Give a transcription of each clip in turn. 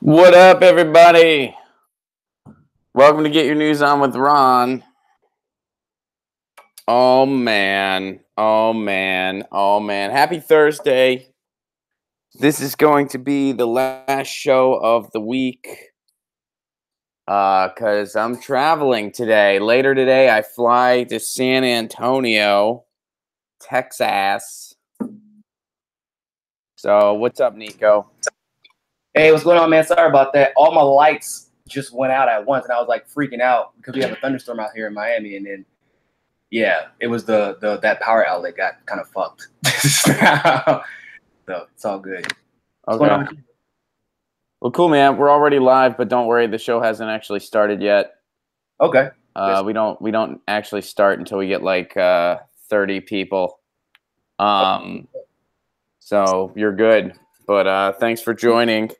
What up, everybody? Welcome to Get Your News On with Ron. Oh, man. Oh, man. Oh, man. Happy Thursday. This is going to be the last show of the week because I'm traveling today. Later today, I fly to San Antonio, Texas. So, what's up, Nico? Hey, what's going on, man? Sorry about that. All my lights just went out at once, and I was like freaking out because we have a thunderstorm out here in Miami, and then it was that power outlet got kind of fucked. So it's all good. What's going on with you? Well, cool, man. We're already live, but don't worry, the show hasn't actually started yet. Okay. We don't actually start until we get like 30 people. So you're good. But thanks for joining.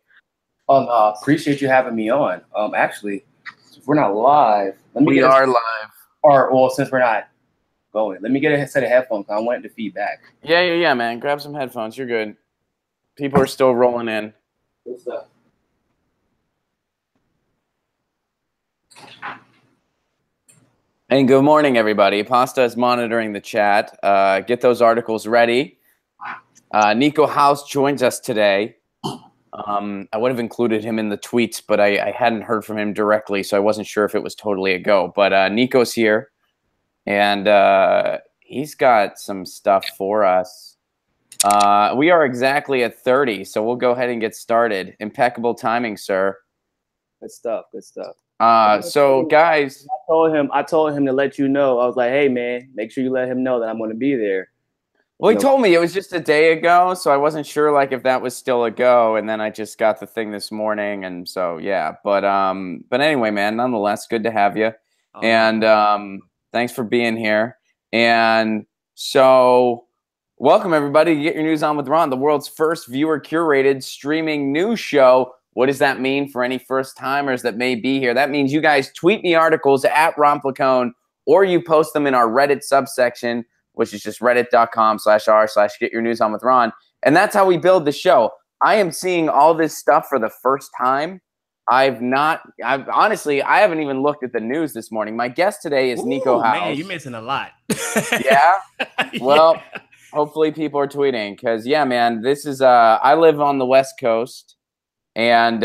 Appreciate you having me on. Actually, if we're not live, we are live. Or since we're not going, let me get a set of headphones. I wanted to feedback. Yeah, man. Grab some headphones. You're good. People are still rolling in. Good stuff. And good morning, everybody. Pasta is monitoring the chat. Get those articles ready. Nico House joins us today. I would have included him in the tweets, but I hadn't heard from him directly, so I wasn't sure if it was totally a go. But Nico's here, and he's got some stuff for us. We are exactly at 30, so we'll go ahead and get started. Impeccable timing, sir. Good stuff. Good stuff. So, guys, I told him to let you know. I was like, hey, man, make sure you let him know that I'm going to be there. Well, he told me it was just a day ago, so I wasn't sure like if that was still a go, and then I just got the thing this morning, and so yeah. But anyway, man, nonetheless, good to have you, and thanks for being here. And so, welcome everybody to Get Your News On with Ron, the world's first viewer-curated streaming news show. What does that mean for any first-timers that may be here? That means you guys tweet me articles at Ron Placone, or you post them in our Reddit subsection, which is just reddit.com/r/getyournewsonwithron. And that's how we build the show. I am seeing all this stuff for the first time. Honestly, I haven't even looked at the news this morning. My guest today is Nico House. Man, you're missing a lot. Yeah? Well, hopefully people are tweeting because, yeah, man, this is, I live on the West Coast, and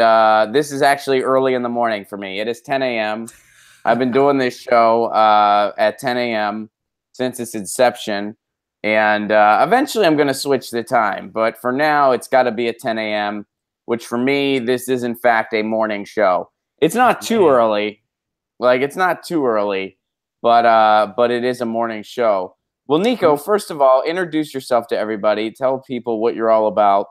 this is actually early in the morning for me. It is 10 a.m. I've been doing this show at 10 a.m. since its inception, and eventually I'm going to switch the time, but for now it's got to be at 10 a.m., which for me, this is in fact a morning show. It's not too early, but it is a morning show. Well, Nico, first of all, introduce yourself to everybody, tell people what you're all about,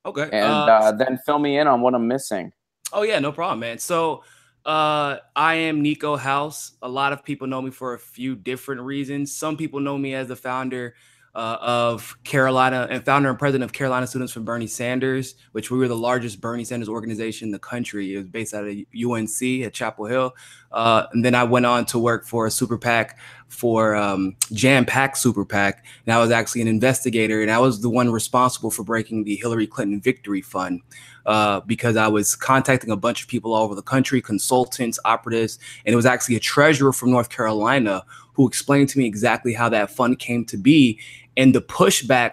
okay, and then fill me in on what I'm missing. Oh yeah, no problem, man. So I am Nico House. A lot of people know me for a few different reasons. Some people know me as the founder of Carolina and founder and president of Carolina Students for Bernie Sanders, which we were the largest Bernie Sanders organization in the country. It was based out of UNC at Chapel Hill. And then I went on to work for a super PAC for Jam Pack Super PAC. And I was actually an investigator, and I was the one responsible for breaking the Hillary Clinton Victory Fund. Because I was contacting a bunch of people all over the country, consultants, operatives, and it was actually a treasurer from North Carolina who explained to me exactly how that fund came to be and the pushback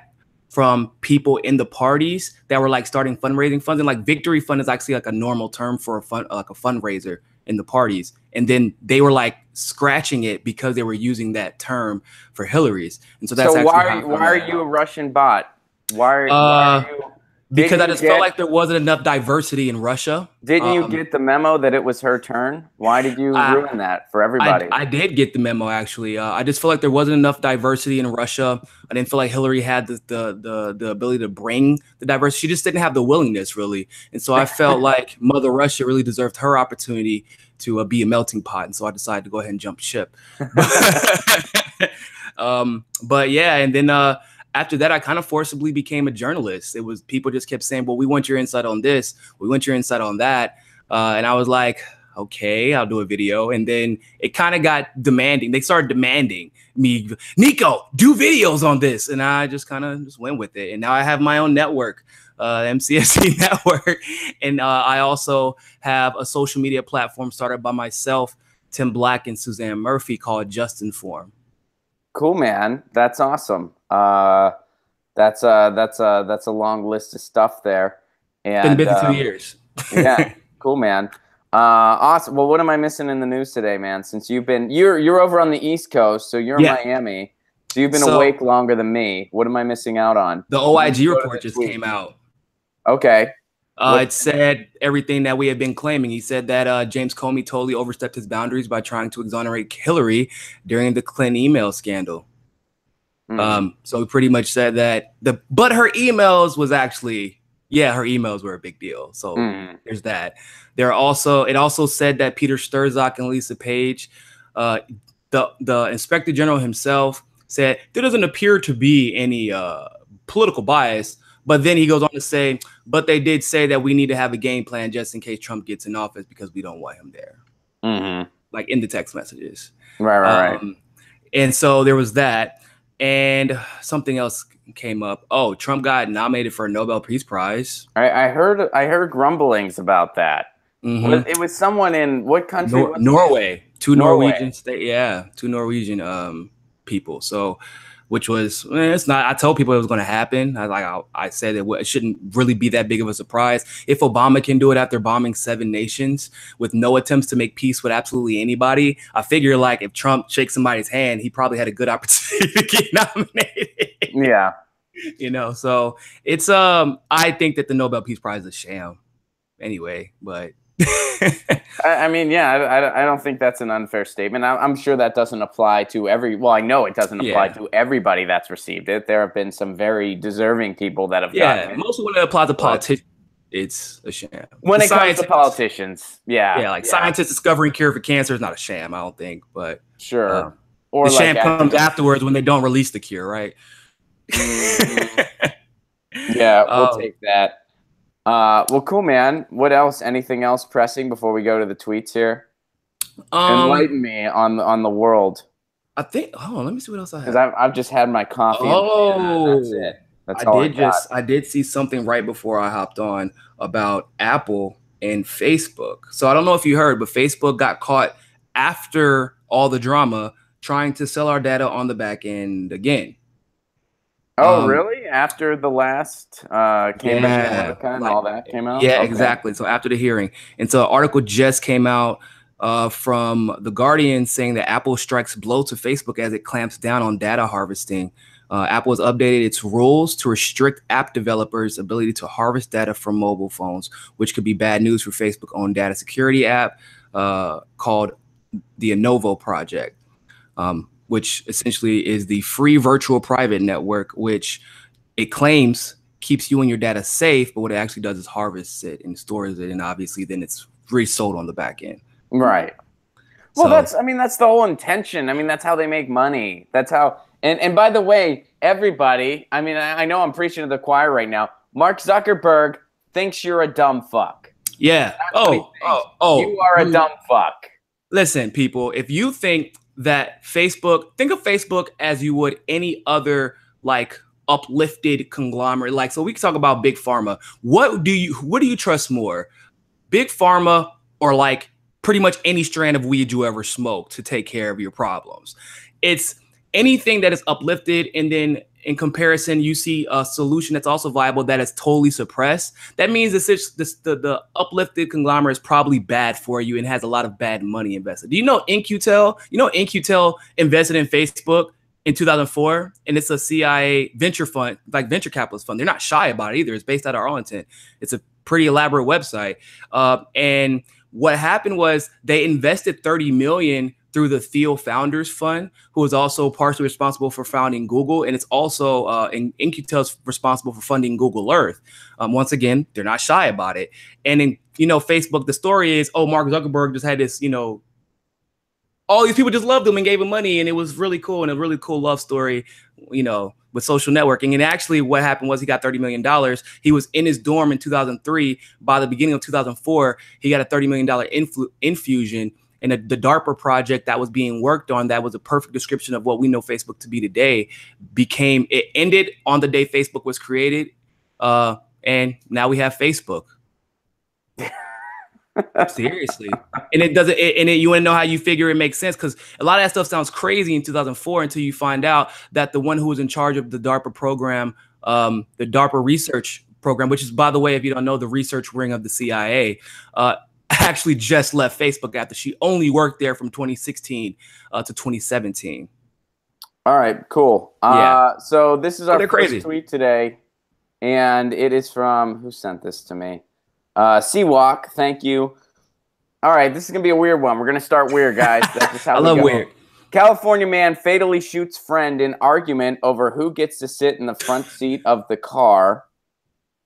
from people in the parties that were like starting fundraising funds. And like Victory Fund is actually like a normal term for a fund, like a fundraiser in the parties. And then they were like scratching it because they were using that term for Hillary's. And so that's why are you a Russian bot? Why are you? Because I just felt like there wasn't enough diversity in Russia. Didn't you get the memo that it was her turn? Why did you ruin that for everybody? I did get the memo, actually. I just feel like there wasn't enough diversity in Russia. I didn't feel like Hillary had the ability to bring the diversity. She just didn't have the willingness, really. And so I felt like Mother Russia really deserved her opportunity to be a melting pot. And so I decided to go ahead and jump ship. But yeah, and then after that, I kind of forcibly became a journalist. It was people just kept saying, well, we want your insight on this. We want your insight on that. And I was like, okay, I'll do a video. And then it kind of got demanding. They started demanding me, Nico, do videos on this. And I just kind of just went with it. And now I have my own network MCSC Network. And I also have a social media platform started by myself, Tim Black, and Suzanne Murphy called Just Inform. Cool, man. That's awesome. That's a long list of stuff there. And been busy 2 years. Yeah, cool, man. Awesome. Well, what am I missing in the news today, man? Since you're over on the East Coast, so you're in Miami. So you've been awake longer than me. What am I missing out on? The OIG report just came out. Okay. It said everything that we had been claiming. He said that James Comey totally overstepped his boundaries by trying to exonerate Hillary during the Clinton email scandal. So he pretty much said that but her emails was actually, her emails were a big deal. So there's that. It also said that Peter Strzok and Lisa Page, the Inspector General himself, said there doesn't appear to be any political bias. But then he goes on to say, but they did say that we need to have a game plan just in case Trump gets in office because we don't want him there. Like in the text messages. Right. And so there was that. And something else came up. Oh, Trump got nominated for a Nobel Peace Prize. I heard grumblings about that. It was someone in what country? Norway. Two Norwegian people. So, which was it's not. I told people it was going to happen. I said it shouldn't really be that big of a surprise. If Obama can do it after bombing 7 nations with no attempts to make peace with absolutely anybody, I figure like if Trump shakes somebody's hand, he probably had a good opportunity to get nominated. Yeah, So it's I think that the Nobel Peace Prize is a sham, anyway. But I don't think that's an unfair statement. I'm sure that doesn't apply to I know it doesn't apply to everybody that's received it. There have been some very deserving people that have gotten it. Mostly when it applies to politicians, it's a sham. When it comes to politicians, scientists discovering cure for cancer is not a sham, I don't think, but sure. Or the sham comes afterwards when they don't release the cure, right? Yeah, we'll take that. Well, cool, man. What else? Anything else pressing before we go to the tweets here? Enlighten me on the world. I think. Oh, let me see what else I have. Because I've just had my coffee. Oh, that's it. That's all I got. I did see something right before I hopped on about Apple and Facebook. So I don't know if you heard, but Facebook got caught after all the drama trying to sell our data on the back end again. Oh, really? After the last Cambridge Analytica and all that came out? Yeah, exactly. So after the hearing. And so an article just came out from The Guardian saying that Apple strikes blow to Facebook as it clamps down on data harvesting. Apple has updated its rules to restrict app developers' ability to harvest data from mobile phones, which could be bad news for Facebook-owned data security app called the Anovo Project. Which essentially is the free virtual private network, which it claims keeps you and your data safe, but what it actually does is harvests it and stores it, and obviously then it's resold on the back end. Right. Well, that's the whole intention. That's how they make money. That's how. And by the way, everybody. I know I'm preaching to the choir right now. Mark Zuckerberg thinks you're a dumb fuck. Yeah. You are a dumb fuck. Listen, people, if you think that think of Facebook as you would any other like uplifted conglomerate. So we can talk about big pharma. What do you trust more, big pharma or like pretty much any strand of weed you ever smoke to take care of your problems? It's anything that is uplifted, and then in comparison, you see a solution that's also viable that is totally suppressed. That means the uplifted conglomerate is probably bad for you and has a lot of bad money invested. Do you know In-Q-Tel? In-Q-Tel invested in Facebook in 2004, and it's a CIA venture fund, like venture capitalist fund. They're not shy about it either. It's based out of Arlington. It's a pretty elaborate website. And what happened was they invested $30 million through the Thiel Founders Fund, who was also partially responsible for founding Google. And it's also In-Q-Tel's responsible for funding Google Earth. Once again, they're not shy about it. And in, Facebook, the story is, Mark Zuckerberg just had this, all these people just loved him and gave him money. And it was really cool, and a really cool love story, with social networking. And actually what happened was he got $30 million. He was in his dorm in 2003. By the beginning of 2004, he got a $30 million infusion. And the DARPA project that was being worked on, that was a perfect description of what we know Facebook to be today, it ended on the day Facebook was created. And and now we have Facebook. Seriously. And it doesn't, you want to know how you figure it makes sense? Because a lot of that stuff sounds crazy in 2004 until you find out that the one who was in charge of the DARPA program, the DARPA research program, which is, by the way, if you don't know, the research wing of the CIA, actually just left Facebook after she only worked there from 2016 to 2017. All right, cool. Yeah. So this is our first crazy tweet today, and it is from, who sent this to me? Seawalk, thank you. All right, this is going to be a weird one. We're going to start weird, guys. That's just how I love weird. California man fatally shoots friend in argument over who gets to sit in the front seat of the car.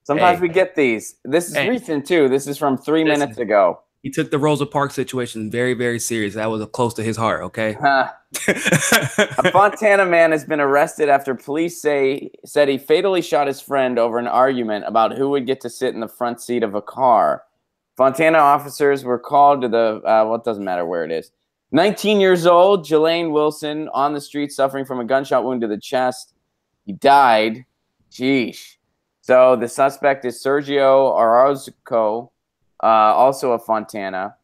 Sometimes we get these. This is recent, too. This is from 3 minutes ago. He took the Rosa Parks situation very, very serious. That was close to his heart, okay? A Fontana man has been arrested after police said he fatally shot his friend over an argument about who would get to sit in the front seat of a car. Fontana officers were called to the, well, it doesn't matter where it is. 19 years old, Jelaine Wilson, on the street suffering from a gunshot wound to the chest. He died. Sheesh. So the suspect is Sergio Orozco, also a Fontana.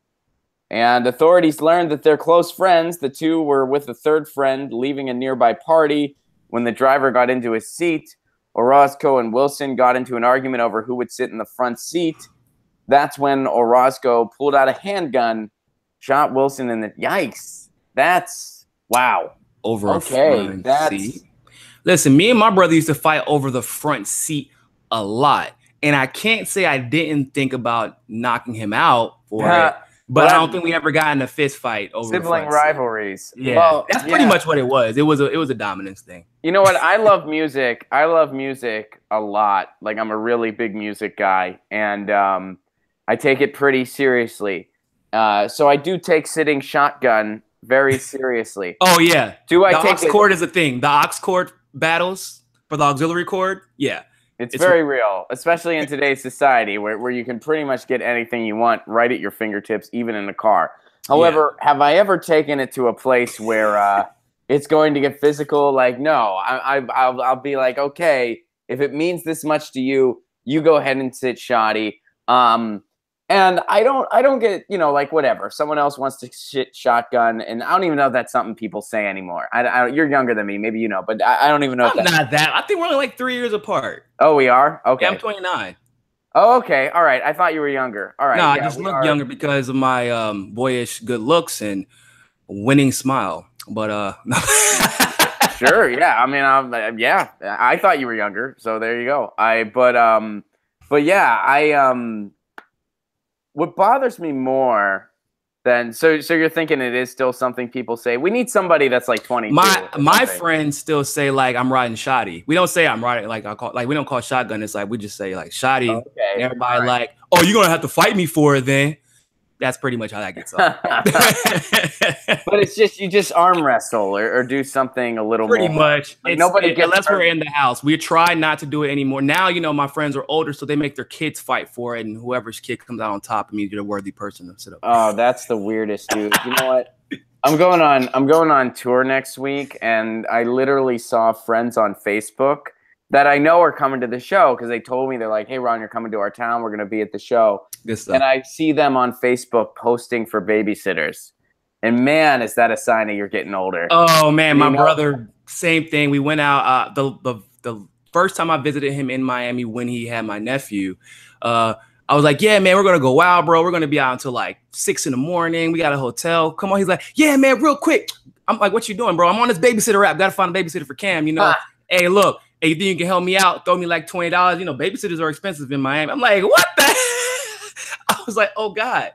And authorities learned that they're close friends. The two were with a third friend leaving a nearby party when the driver got into his seat. Orozco and Wilson got into an argument over who would sit in the front seat. That's when Orozco pulled out a handgun, shot Wilson in the... Yikes. That's... Wow. Over a front seat. Listen, me and my brother used to fight over the front seat a lot. And I can't say I didn't think about knocking him out for it. But I don't think we ever got in a fist fight over sibling rivalries. Yeah, well, that's pretty much what it was. It was a dominance thing. You know what? I love music. I love music a lot. Like, I'm a really big music guy, and I take it pretty seriously. So I do take sitting shotgun very seriously. Oh yeah. Do I the take aux chord is a thing. The aux chord battles for the auxiliary chord. Yeah. It's very real, especially in today's society where you can pretty much get anything you want right at your fingertips, even in a car. However, have I ever taken it to a place where it's going to get physical? Like, no, I'll be like, okay, if it means this much to you, you go ahead and sit shoddy. And I don't get, you know, like, whatever. Someone else wants to shit shotgun, and I don't even know if that's something people say anymore. You're younger than me, maybe you know, but I don't even know. I'm not that. I think we're only like 3 years apart. Oh, we are? Okay. Yeah, I'm 29. Oh, okay. All right. I thought you were younger. All right. No, I just look younger because of my boyish good looks and winning smile. But sure. Yeah. I mean, yeah. I thought you were younger, so there you go. But yeah, what bothers me more than so you're thinking it is still something people say. We need somebody that's like 22. My friends still say like I'm riding shoddy. We don't say I'm riding like we don't call shotgun. It's like we just say like shoddy. Okay. Everybody like, oh, you're gonna have to fight me for it then. That's pretty much how that gets off. But it's just you just arm wrestle or do something a little pretty more. Much. Like, unless we're in the house. We try not to do it anymore. Now, you know, my friends are older, so they make their kids fight for it, and whoever's kid comes out on top of me, you're a worthy person to sit up. Oh, that's the weirdest, dude. You know what? I'm going on tour next week, and I literally saw friends on Facebook that I know are coming to the show because they told me, they're like, hey, Ron, you're coming to our town. We're going to be at the show. Good stuff. And I see them on Facebook posting for babysitters. And man, is that a sign that you're getting older. Oh, man, my brother, same thing. We went out the first time I visited him in Miami when he had my nephew. I was like, yeah, man, we're going to go out, bro. We're going to be out until like 6 in the morning. We got a hotel. Come on. He's like, yeah, man, real quick. I'm like, what you doing, bro? I'm on this babysitter app. Got to find a babysitter for Cam, you know? Hey, look. Hey, you think you can help me out? Throw me like $20. You know, babysitters are expensive in Miami. I'm like, what the hell? I was like, oh God.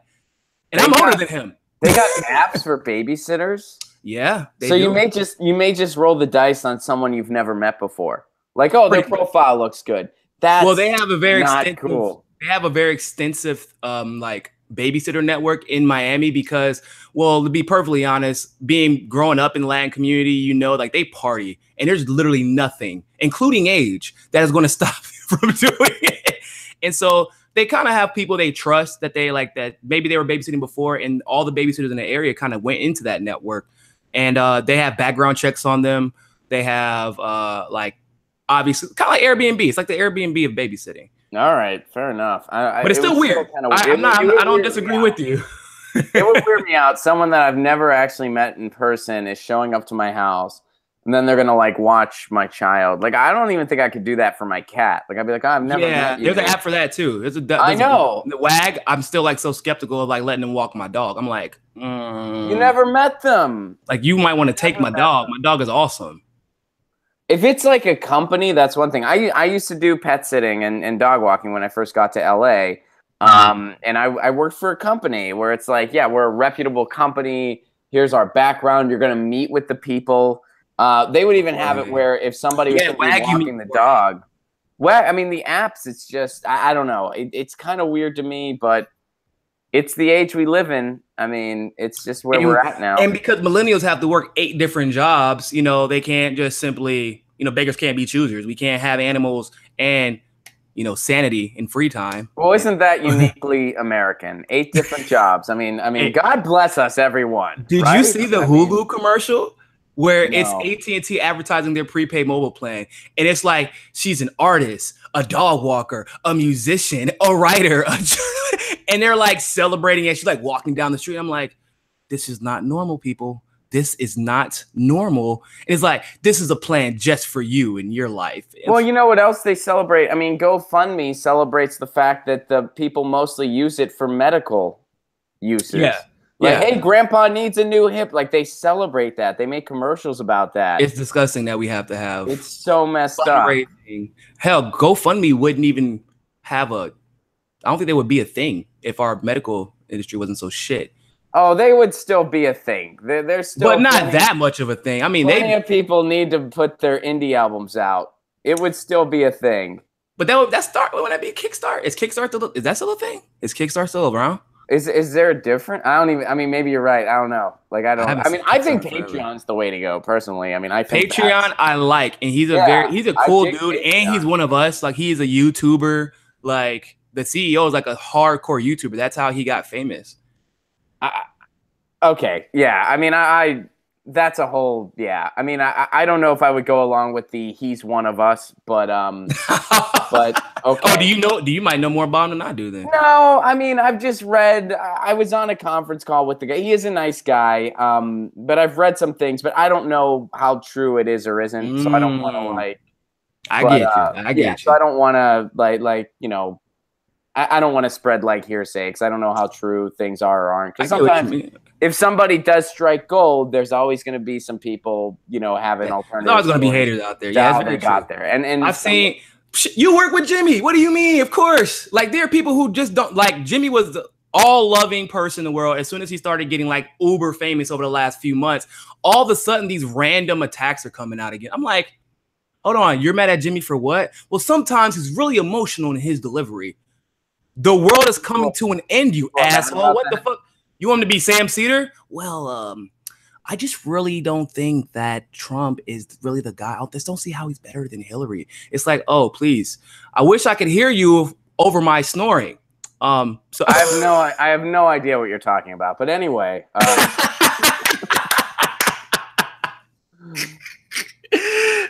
And I'm older than him. They got apps for babysitters? Yeah. So you may just roll the dice on someone you've never met before. Like, oh, their profile looks good. That's they have a very extensive cool. They have a very extensive like babysitter network in Miami because, well, to be perfectly honest, growing up in the Latin community, you know, like they party and there's literally nothing, including age, that is going to stop you from doing it. And so they kind of have people they trust that they like that maybe they were babysitting before, and all the babysitters in the area kind of went into that network, and they have background checks on them. They have like obviously kind of like Airbnb. It's like the Airbnb of babysitting. All right, fair enough. But it's still weird. I don't disagree with you. It would weird me out. Someone that I've never actually met in person is showing up to my house, and then they're gonna like watch my child. Like, I don't even think I could do that for my cat. Like, I'd be like, oh, I've never met you. There's an app for that too. I know. The WAG. I'm still like so skeptical of like letting them walk my dog. I'm like, you never met them. Like, you might want to take my dog. My dog is awesome. If it's like a company, that's one thing. I used to do pet sitting and dog walking when I first got to LA. And I worked for a company where it's like, yeah, we're a reputable company. Here's our background. You're going to meet with the people. They would even have it where if somebody was walking the dog. Well, I mean, the apps, it's just, I don't know. It's kind of weird to me, but it's the age we live in. I mean, it's just where we're at now. And because millennials have to work 8 different jobs, you know, they can't just simply, you know, beggars can't be choosers. We can't have animals and, you know, sanity in free time. Well, isn't that uniquely American? 8 different jobs. I mean, God bless us, everyone. Did you see the Hulu commercial where it's AT&T advertising their prepaid mobile plan? And it's like, she's an artist, a dog walker, a musician, a writer, and they're like celebrating it. She's like walking down the street. I'm like, this is not normal, people. This is not normal. And it's like, this is a plan just for you in your life. Well, you know what else they celebrate? I mean, GoFundMe celebrates the fact that the people mostly use it for medical uses. Yeah. Like, hey, grandpa needs a new hip. Like, they celebrate that. They make commercials about that. It's disgusting that we have to have. It's so messed up. Hell, GoFundMe wouldn't even have I don't think they would be a thing if our medical industry wasn't so shit. Oh, they would still be a thing. They're still, but not that much of a thing. I mean, plenty of people need to put their indie albums out. It would still be a thing. But that start. Would that be a Kickstarter? Is Kickstarter is that still a thing? Is Kickstarter still around? Is there a different? I don't even. I mean, maybe you're right. I don't know. Like, I don't. I mean, I think Patreon's the way to go. Personally, I mean, I think Patreon I like, and he's a cool dude, Patreon. And he's one of us. Like, he's a YouTuber. Like, the CEO is like a hardcore YouTuber. That's how he got famous. Okay, yeah. I mean, that's a whole, yeah. I mean, I don't know if I would go along with the he's one of us, but but okay. Oh, you might know more about him than I do then. No, I mean, I've just read, I was on a conference call with the guy. He is a nice guy, but I've read some things, but I don't know how true it is or isn't, so I don't want to like. I get you. So I don't want to like, you know, I don't want to spread like hearsay because I don't know how true things are or aren't. Because sometimes if somebody does strike gold, there's always going to be some people, you know, having alternatives. There's always going to be haters out there. Yeah, they got there. And I've seen you work with Jimmy. What do you mean? Of course. Like, there are people who just don't like. Jimmy was the all loving person in the world. As soon as he started getting like uber famous over the last few months, all of a sudden these random attacks are coming out again. I'm like, hold on, you're mad at Jimmy for what? Well, sometimes he's really emotional in his delivery. The world is coming to an end, you asshole. What the fuck? You want him to be Sam Cedar? Well, I just really don't think that Trump is really the guy. I just don't see how he's better than Hillary. It's like, oh, please. I wish I could hear you over my snoring. So I have no idea what you're talking about. But anyway.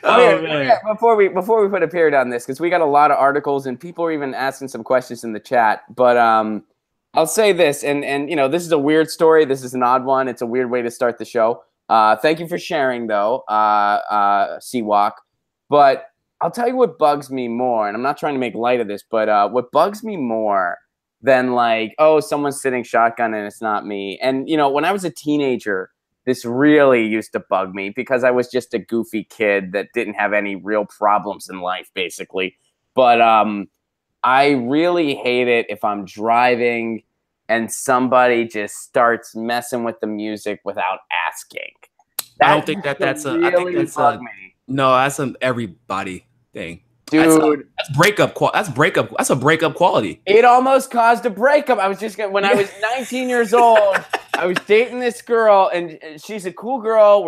Before we put a period on this, because we got a lot of articles and people are even asking some questions in the chat. But I'll say this, and you know, this is a weird story. This is an odd one. It's a weird way to start the show. Thank you for sharing, though, Seawalk. But I'll tell you what bugs me more, and I'm not trying to make light of this, but what bugs me more than like, oh, someone's sitting shotgun and it's not me. And you know, when I was a teenager, this really used to bug me because I was just a goofy kid that didn't have any real problems in life, basically. But I really hate it if I'm driving and somebody just starts messing with the music without asking. I don't think that's a. I think that's a. No, that's an everybody thing. Dude, that's breakup. That's breakup. That's a breakup quality. It almost caused a breakup. I was just when I was 19 years old, I was dating this girl, and she's a cool girl.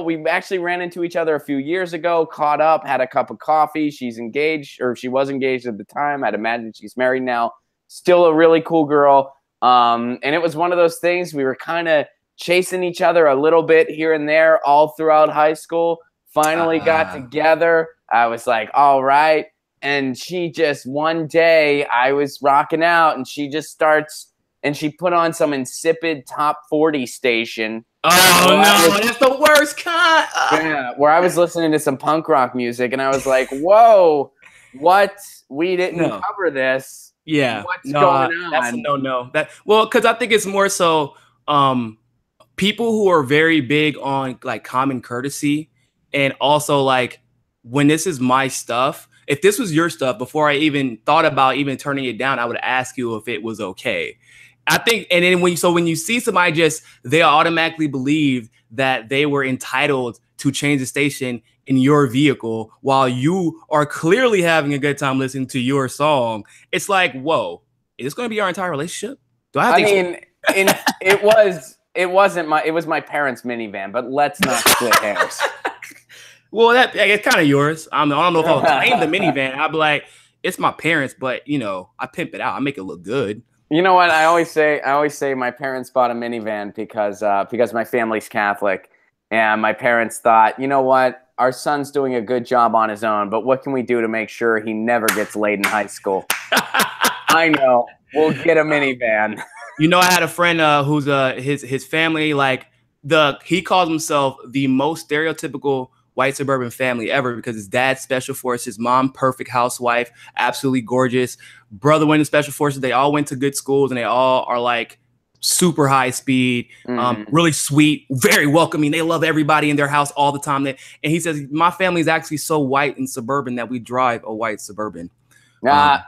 We actually ran into each other a few years ago, caught up, had a cup of coffee. She's engaged, or she was engaged at the time. I'd imagine she's married now. Still a really cool girl. And it was one of those things. We were kind of chasing each other a little bit here and there all throughout high school. Finally got together. I was like, all right. And she just, one day I was rocking out and she just starts, and she put on some insipid top 40 station. Oh no, that's the worst kind. Yeah, where I was listening to some punk rock music and I was like, whoa, what? We didn't cover this. Yeah. What's going on? That's a no. Because I think it's more so people who are very big on like common courtesy, and also like when this is my stuff, if this was your stuff, before I even thought about even turning it down, I would ask you if it was okay. I think, and then when you see somebody they automatically believe that they were entitled to change the station in your vehicle while you are clearly having a good time listening to your song. It's like, whoa, is this going to be our entire relationship? Do I have it was my parents' minivan, but let's not split hairs. Well, it's kind of yours. I don't know if I'll claim the minivan. I'll be like, it's my parents, but I pimp it out. I make it look good. You know what? I always say my parents bought a minivan because my family's Catholic, and my parents thought, you know what? Our son's doing a good job on his own, but what can we do to make sure he never gets laid in high school? I know. We'll get a minivan. I had a friend who's his family, like he calls himself the most stereotypical white suburban family ever, because his dad's special forces, mom perfect housewife, absolutely gorgeous, brother went to special forces. They all went to good schools and they all are like super high speed, really sweet, very welcoming. They love everybody in their house all the time. And he says, my family is actually so white and suburban that we drive a white Suburban. That's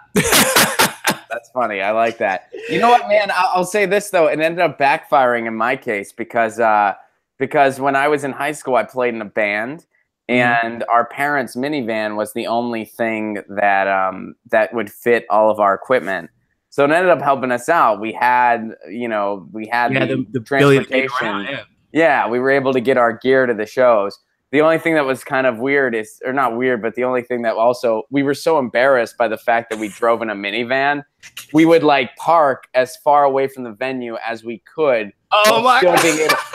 funny. I like that. You know what, man? I'll say this though. It ended up backfiring in my case because when I was in high school, I played in a band. And our parents' minivan was the only thing that would fit all of our equipment. So it ended up helping us out. We had the transportation. Yeah, we were able to get our gear to the shows. The only thing that was kind of weird but the only thing that also, we were so embarrassed by the fact that we drove in a minivan. We would like park as far away from the venue as we could. Oh my God.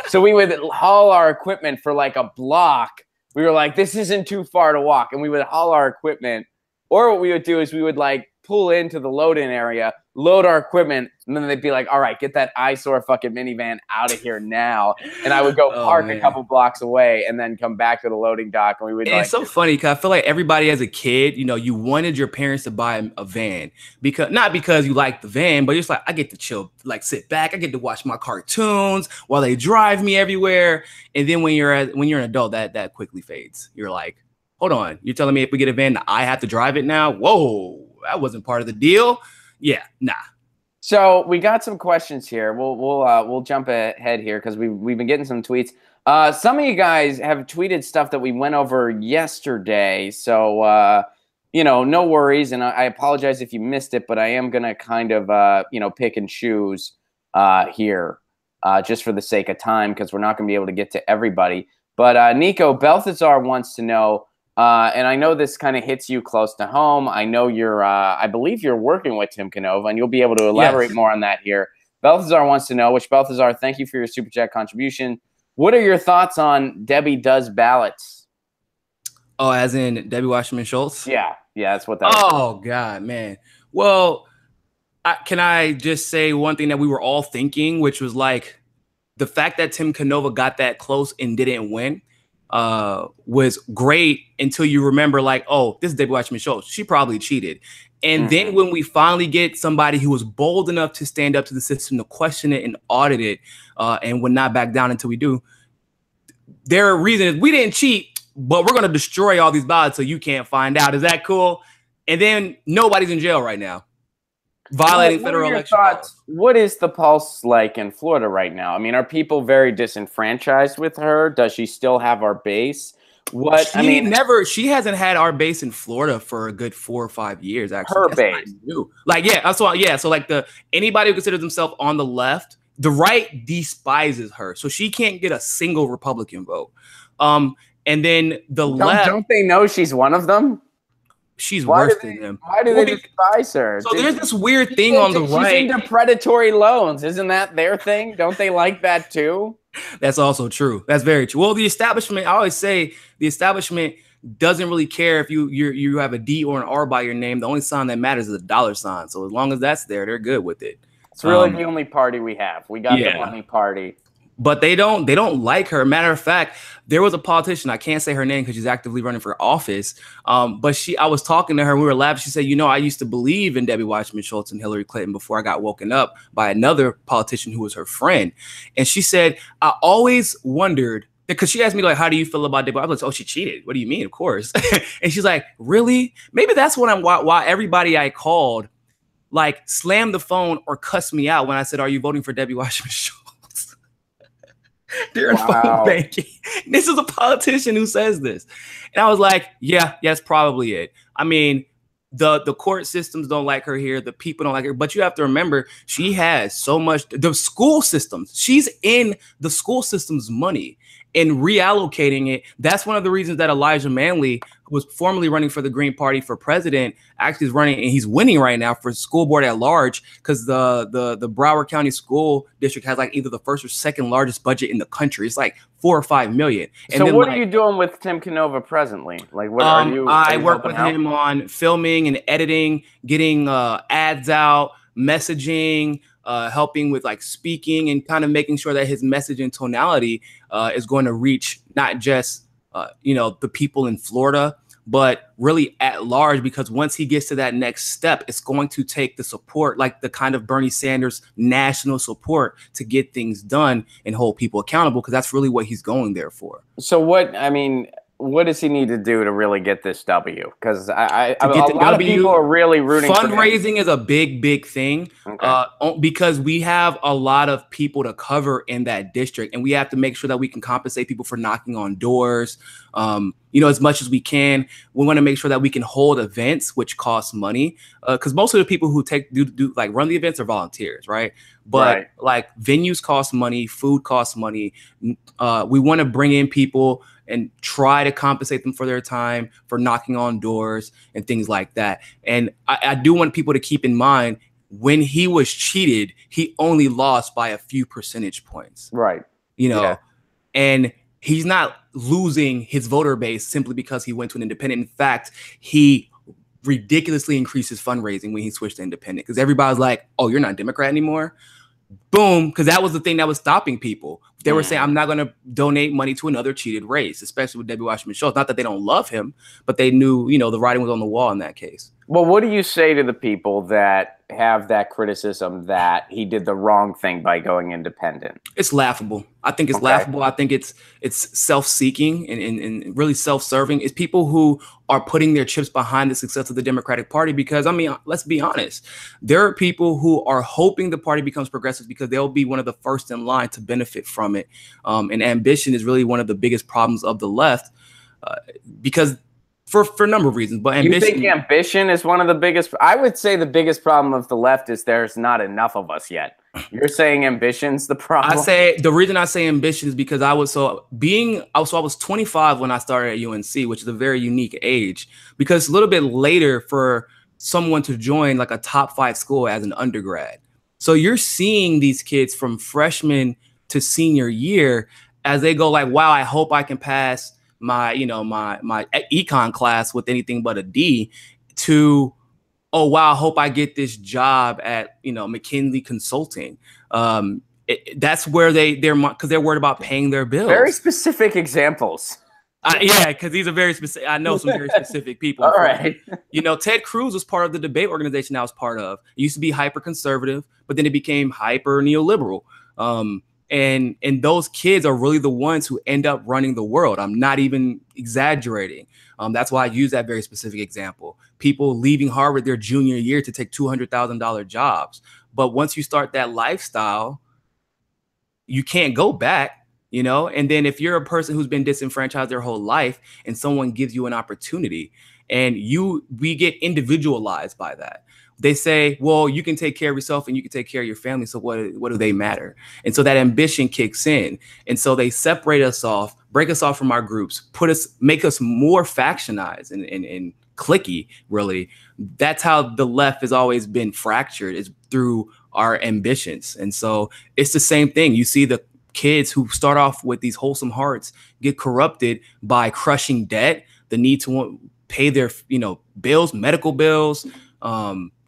So we would haul our equipment for like a block. We were like, this isn't too far to walk. And we would haul our equipment. Or what we would do is we would like pull into the load-in area, load our equipment, and then they'd be like, all right, get that eyesore fucking minivan out of here now. And I would go park a couple blocks away and then come back to the loading dock. And we would. It's so funny because I feel like everybody as a kid, you wanted your parents to buy a van, not because you like the van, but just like, I get to chill, like sit back. I get to watch my cartoons while they drive me everywhere. And then when you're an adult, that quickly fades. You're like, hold on, you're telling me if we get a van, I have to drive it now? Whoa, that wasn't part of the deal. Yeah, nah. So we got some questions here. We'll jump ahead here because we've been getting some tweets. Some of you guys have tweeted stuff that we went over yesterday. So no worries, and I apologize if you missed it, but I am gonna kind of pick and choose here just for the sake of time because we're not gonna be able to get to everybody. But Nico Balthazar wants to know. And I know this kind of hits you close to home. I know I believe you're working with Tim Canova, and you'll be able to elaborate more on that here. Balthazar wants to know, which Balthazar, thank you for your Super Chat contribution. What are your thoughts on Debbie Does Ballots? Oh, as in Debbie Wasserman Schultz? Yeah, that's what that Oh, God, man. Well, can I just say one thing that we were all thinking, which was like the fact that Tim Canova got that close and didn't win was great until you remember like, oh, this is Debbie Wasserman Schultz. She probably cheated. And then when we finally get somebody who was bold enough to stand up to the system to question it and audit it and would not back down until we do, their reason is we didn't cheat, but we're going to destroy all these ballots so you can't find out. Is that cool? And then nobody's in jail right now. Violating federal election laws. What is the pulse like in Florida right now? I mean, are people very disenfranchised with her? Does she still have our base? She hasn't had our base in Florida for a good 4 or 5 years, actually. Her base. So like anybody who considers themselves on the left, the right despises her. So she can't get a single Republican vote. And then the left. Don't they know she's one of them? She's worse than them. Why do they despise her? So there's this weird thing on the right. She's into predatory loans. Isn't that their thing? Don't they like that too? That's also true. That's very true. Well, the establishment, I always say the establishment doesn't really care if you have a D or an R by your name. The only sign that matters is a dollar sign. So as long as that's there, they're good with it. It's really the only party we have. We got the money party. But they don't like her. Matter of fact, there was a politician, I can't say her name because she's actively running for office. But I was talking to her, we were laughing. She said, I used to believe in Debbie Wasserman Schultz and Hillary Clinton before I got woken up by another politician who was her friend. And she said, I always wondered, because she asked me, like, how do you feel about Debbie? I was like, oh, she cheated. What do you mean? Of course. And she's like, really? Maybe that's why everybody I called like slammed the phone or cussed me out when I said, are you voting for Debbie Wasserman Schultz? During phone banking. This is a politician who says this. And I was like, yeah, that's probably it. I mean, the court systems don't like her here. The people don't like her. But you have to remember, she has so much. The school systems, she's in the school system's money and reallocating it. That's one of the reasons that Elijah Manley, who was formerly running for the Green Party for president, actually is running, and he's winning right now for school board at large, because the Broward County School District has like either the first or second largest budget in the country. It's like $4 or $5 million. And so then, what are you doing with Tim Canova presently? Like, what are you? I work with him on filming and editing, getting ads out, messaging, helping with like speaking, and kind of making sure that his message and tonality is going to reach not just the people in Florida, but really at large, because once he gets to that next step, it's going to take the support, like the kind of Bernie Sanders national support, to get things done and hold people accountable, because that's really what he's going there for. So what does he need to do to really get this W? Because a lot of people are really rooting for him. Fundraising is a big thing, because we have a lot of people to cover in that district, and we have to make sure that we can compensate people for knocking on doors, as much as we can. We want to make sure that we can hold events, which costs money, because most of the people who do like run the events are volunteers, right? But like venues cost money, food costs money. We want to bring in people and try to compensate them for their time, for knocking on doors and things like that. And I do want people to keep in mind, when he was cheated, he only lost by a few percentage points. Right. And he's not losing his voter base simply because he went to an independent. In fact, he ridiculously increased his fundraising when he switched to independent, because everybody's like, oh, you're not a Democrat anymore? Boom, because that was the thing that was stopping people. They were saying, I'm not going to donate money to another cheated race, especially with Debbie Wasserman Schultz. Not that they don't love him, but they knew, the writing was on the wall in that case. Well, what do you say to the people that have that criticism that he did the wrong thing by going independent? It's laughable. I think it's laughable. I think it's self-seeking and really self-serving. It's people who are putting their chips behind the success of the Democratic Party, because, I mean, let's be honest. There are people who are hoping the party becomes progressive because they'll be one of the first in line to benefit from it. And ambition is really one of the biggest problems of the left, because for a number of reasons. But ambition, you think ambition is one of the biggest? I would say the biggest problem of the left is there's not enough of us yet. You're saying ambition's the problem? The reason I say ambition is because I was 25 when I started at UNC, which is a very unique age, because it's a little bit later for someone to join like a top 5 school as an undergrad. So you're seeing these kids from freshman to senior year as they go like, wow, I hope I can pass my econ class with anything but a D, to, oh, wow, I hope I get this job at, McKinsey Consulting. That's where because they're worried about paying their bills. Very specific examples. Yeah, because these are very specific. I know some very specific people. All right. Ted Cruz was part of the debate organization I was part of. It used to be hyper conservative, but then it became hyper neoliberal. And those kids are really the ones who end up running the world. I'm not even exaggerating. That's why I use that very specific example. People leaving Harvard their junior year to take $200,000 jobs. But once you start that lifestyle, you can't go back, And then if you're a person who's been disenfranchised their whole life and someone gives you an opportunity, and we get individualized by that. They say, well, you can take care of yourself and you can take care of your family. So what do they matter? And so that ambition kicks in. And so they separate us off, break us off from our groups, make us more factionized and cliquey, really. That's how the left has always been fractured, is through our ambitions. And so it's the same thing. You see the kids who start off with these wholesome hearts get corrupted by crushing debt, the need to pay their, bills, medical bills,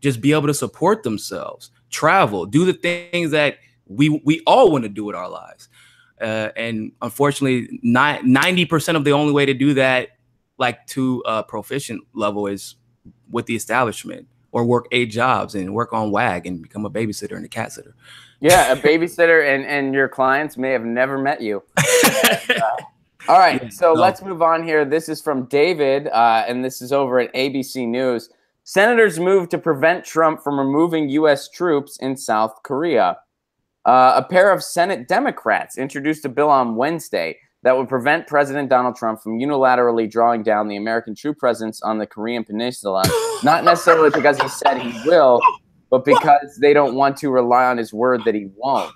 just be able to support themselves, travel, do the things that we all want to do with our lives. And unfortunately, 90% of the only way to do that, like to a proficient level, is with the establishment, or work 8 jobs and work on WAG and become a babysitter and a cat sitter. Yeah, a babysitter, and your clients may have never met you. All right, so let's move on here. This is from David, and this is over at ABC News. Senators move to prevent Trump from removing U.S. troops in South Korea. A pair of Senate Democrats introduced a bill on Wednesday that would prevent President Donald Trump from unilaterally drawing down the American troop presence on the Korean Peninsula, not necessarily because he said he will, but because they don't want to rely on his word that he won't.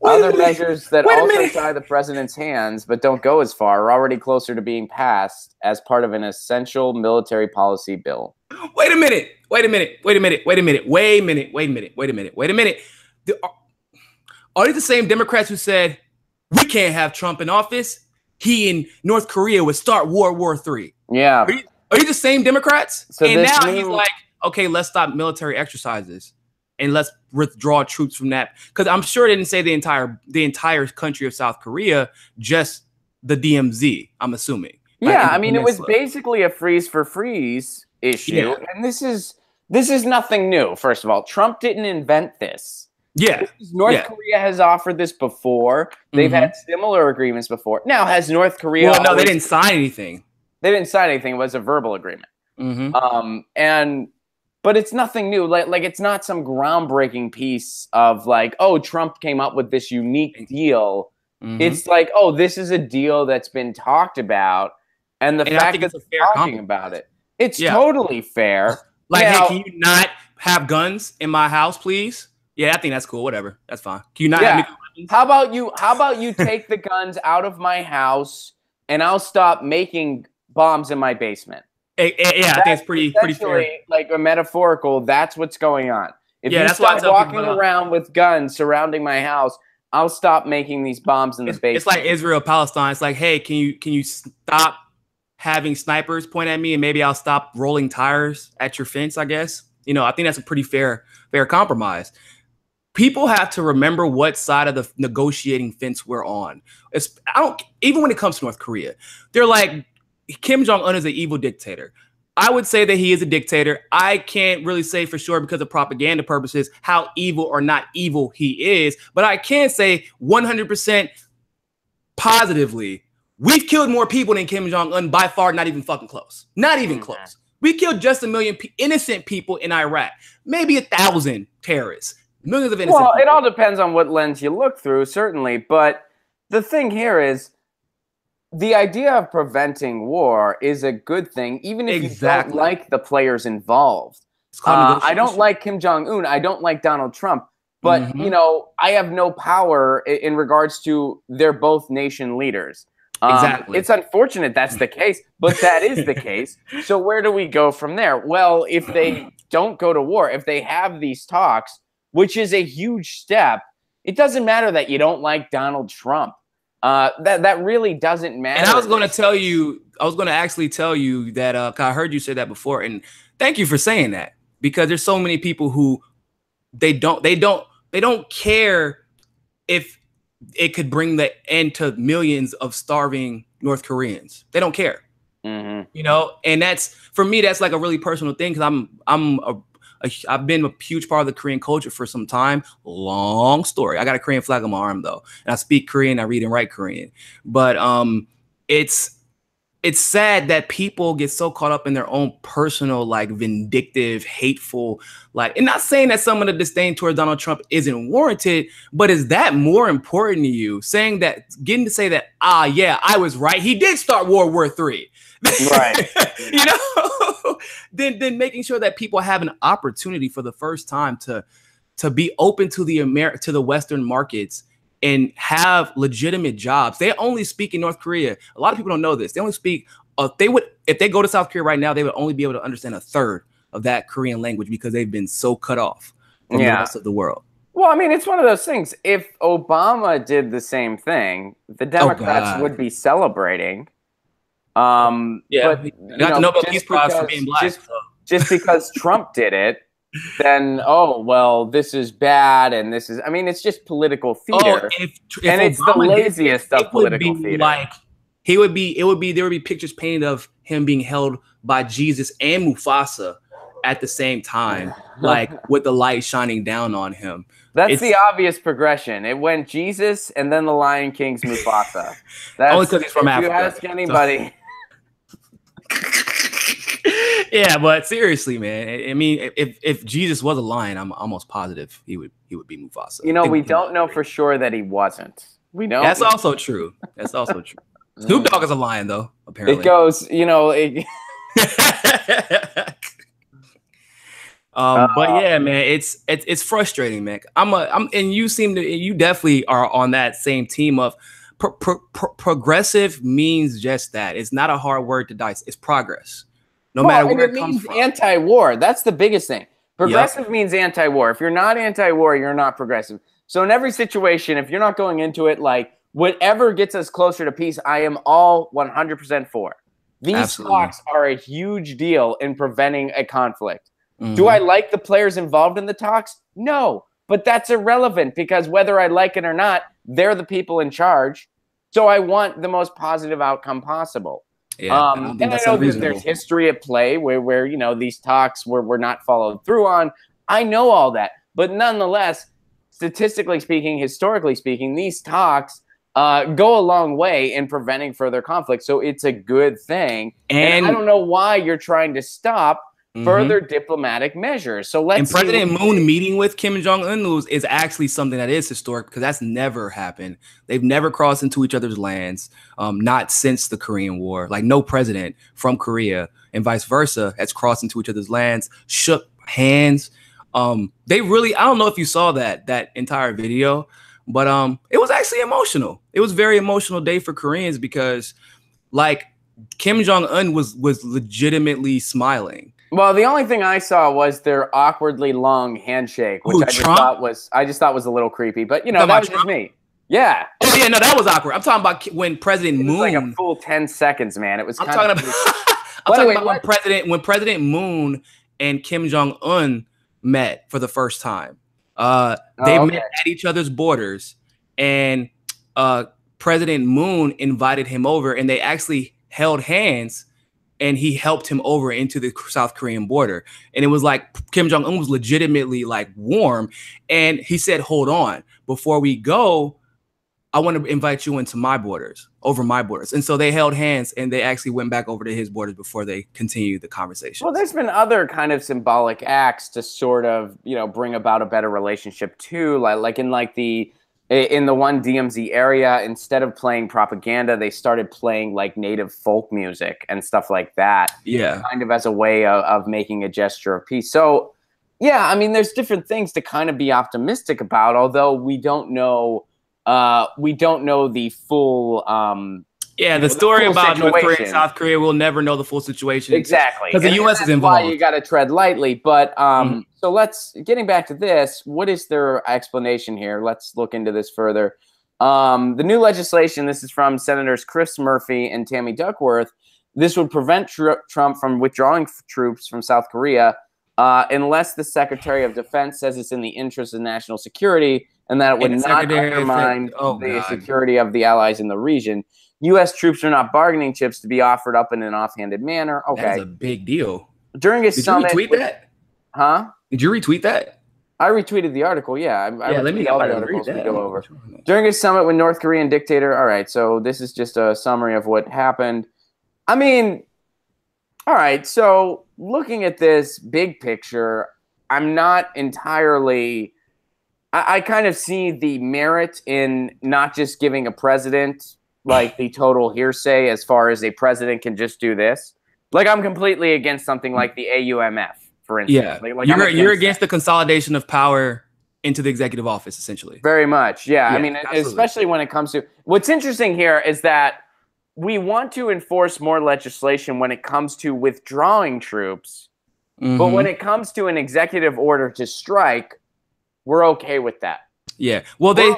Other measures that also tie the president's hands but don't go as far are already closer to being passed as part of an essential military policy bill. Wait a minute. Are these the same Democrats who said, we can't have Trump in office? He in North Korea would start World War III. Yeah. Are you the same Democrats? So and now he's like, okay, let's stop military exercises and let's withdraw troops from that. Because I'm sure they didn't say the entire country of South Korea, just the DMZ, I'm assuming. Yeah, I mean, it was basically a freeze for freeze issue. Yeah. And this is nothing new, first of all. Trump didn't invent this. Yeah. North Korea has offered this before. They've had similar agreements before. Now, has North Korea... Well, no, they didn't sign anything. They didn't sign anything. It was a verbal agreement. But it's nothing new. Like it's not some groundbreaking piece of like, oh, Trump came up with this unique deal. It's like, oh, this is a deal that's been talked about. And the fact that they're talking about it, it's totally fair. Like, hey, can you not have guns in my house, please? Yeah, I think that's cool. Whatever. That's fine. Can you not have guns? How about you take the guns out of my house and I'll stop making bombs in my basement? Yeah, I think it's pretty fair. Like a metaphorical, that's what's going on. If you stop walking around with guns surrounding my house, I'll stop making these bombs in the basement. It's like Israel, Palestine. It's like, hey, can you stop having snipers point at me and maybe I'll stop rolling tires at your fence, I guess. I think that's a pretty fair compromise. People have to remember what side of the negotiating fence we're on. Even when it comes to North Korea, they're like, Kim Jong-un is an evil dictator. I would say that he is a dictator. I can't really say for sure because of propaganda purposes how evil or not evil he is, but I can say 100% positively, we've killed more people than Kim Jong-un by far, not even fucking close. Not even close. We killed just 1 million innocent people in Iraq, maybe 1,000 terrorists. Millions of innocent people. It all depends on what lens you look through, certainly. But the thing here is the idea of preventing war is a good thing, even if you don't like the players involved. I don't like Kim Jong-un. I don't like Donald Trump. But, I have no power in regards to they're both nation leaders. Exactly. It's unfortunate that's the case, but that is the case. So where do we go from there? Well, if they don't go to war, if they have these talks, which is a huge step, it doesn't matter that you don't like Donald Trump. That really doesn't matter. And I was going to actually tell you that I heard you say that before, and thank you for saying that, because there's so many people who they don't care if it could bring the end to millions of starving North Koreans. They don't care. And that's, for me, that's like a really personal thing, because I've been a huge part of the Korean culture for some time. Long story. I got a Korean flag on my arm though, and I speak Korean. I read and write Korean. But it's sad that people get so caught up in their own personal, like, vindictive, hateful, like, and not saying that some of the disdain towards Donald Trump isn't warranted, but is that more important to you? Getting to say that, yeah, I was right. He did start World War III. Right. Then making sure that people have an opportunity for the first time to be open to the Western markets and have legitimate jobs. They only speak in North Korea. A lot of people don't know this. They only speak, if they go to South Korea right now, they would only be able to understand 1/3 of that Korean language because they've been so cut off from the rest of the world. Well, I mean, it's one of those things. If Obama did the same thing, the Democrats would be celebrating. Yeah, but you got the Nobel Peace Prize for because, being black. just because Trump did it, then well, this is bad, and this is. I mean, it's just political theater, if and it's the laziest of political theater. Like there would be pictures painted of him being held by Jesus and Mufasa at the same time, like with the light shining down on him. That's the obvious progression. It went Jesus and then the Lion King's Mufasa. That's only because he's from Africa. If you ask anybody. Yeah, but seriously, man. I mean, if Jesus was a lion, I'm almost positive he would be Mufasa. You know, we don't know for sure that he wasn't. We know. That's also true. That's also true. Snoop Dogg is a lion, though. Apparently, it goes. You know. But yeah, man, it's frustrating, man. And you definitely are on that same team of progressive means just that. It's not a hard word to dice. It's progress, no matter where it comes from. Anti-war. That's the biggest thing. Progressive means anti-war. If you're not anti-war, you're not progressive. So in every situation, if you're not going into it like whatever gets us closer to peace, I am all 100% for. These talks are a huge deal in preventing a conflict. Do I like the players involved in the talks? No, but that's irrelevant because whether I like it or not, they're the people in charge. So I want the most positive outcome possible. Yeah, and I know there's history at play where you know these talks were not followed through on. I know all that, but nonetheless, statistically speaking, historically speaking, these talks go a long way in preventing further conflict. So it's a good thing. And I don't know why you're trying to stop further diplomatic measures. So let's. And President Moon meeting with Kim Jong-un is actually something that is historic because that's never happened. They've never crossed into each other's lands, not since the Korean War. Like no president from Korea and vice versa has crossed into each other's lands, shook hands. They really, I don't know if you saw that entire video, but it was actually emotional. It was a very emotional day for Koreans because like Kim Jong-un was legitimately smiling. Well, the only thing I saw was their awkwardly long handshake, which I just thought was a little creepy. But you know, that was just me. Yeah. Oh yeah, no, that was awkward. I'm talking about when President Moon. Like a full 10 seconds, man. It was. I'm talking about when President Moon and Kim Jong-un met for the first time. They met at each other's borders, and President Moon invited him over, and they actually held hands. And he helped him over into the South Korean border. And it was like Kim Jong-un was legitimately like warm. And he said, hold on, before we go, I want to invite you into my borders, over my borders. And so they held hands and they actually went back over to his borders before they continued the conversation. Well, there's been other kind of symbolic acts to sort of, you know, bring about a better relationship too. Like in the one DMZ area, instead of playing propaganda, they started playing like native folk music and stuff like that. Yeah. Kind of as a way of making a gesture of peace. So, yeah, I mean, there's different things to kind of be optimistic about, although we don't know the full the story about North Korea and South Korea, we'll never know the full situation. Exactly. Because the U.S. is involved. Why you got to tread lightly. But so getting back to this, what is their explanation here? Let's look into this further. The new legislation, this is from Senators Chris Murphy and Tammy Duckworth. This would prevent Trump from withdrawing troops from South Korea unless the Secretary of Defense says it's in the interest of national security and that it would not undermine the security of the allies in the region. U.S. troops are not bargaining chips to be offered up in an offhanded manner. Okay. That's a big deal. During a summit. Did you retweet that? Huh? Did you retweet that? I retweeted the article, yeah. Let me all the articles we go over. During a summit with North Korean dictator. All right, so this is just a summary of what happened. I mean, all right, so looking at this big picture, I'm not entirely... I kind of see the merit in not just giving a president like the total hearsay as far as a president can just do this. Like I'm completely against something like the AUMF, for instance. Yeah, like you're against the consolidation of power into the executive office, essentially. Very much, yeah. I mean, absolutely. Especially when it comes to what's interesting here is that we want to enforce more legislation when it comes to withdrawing troops, but when it comes to an executive order to strike, we're okay with that. Yeah. Well, they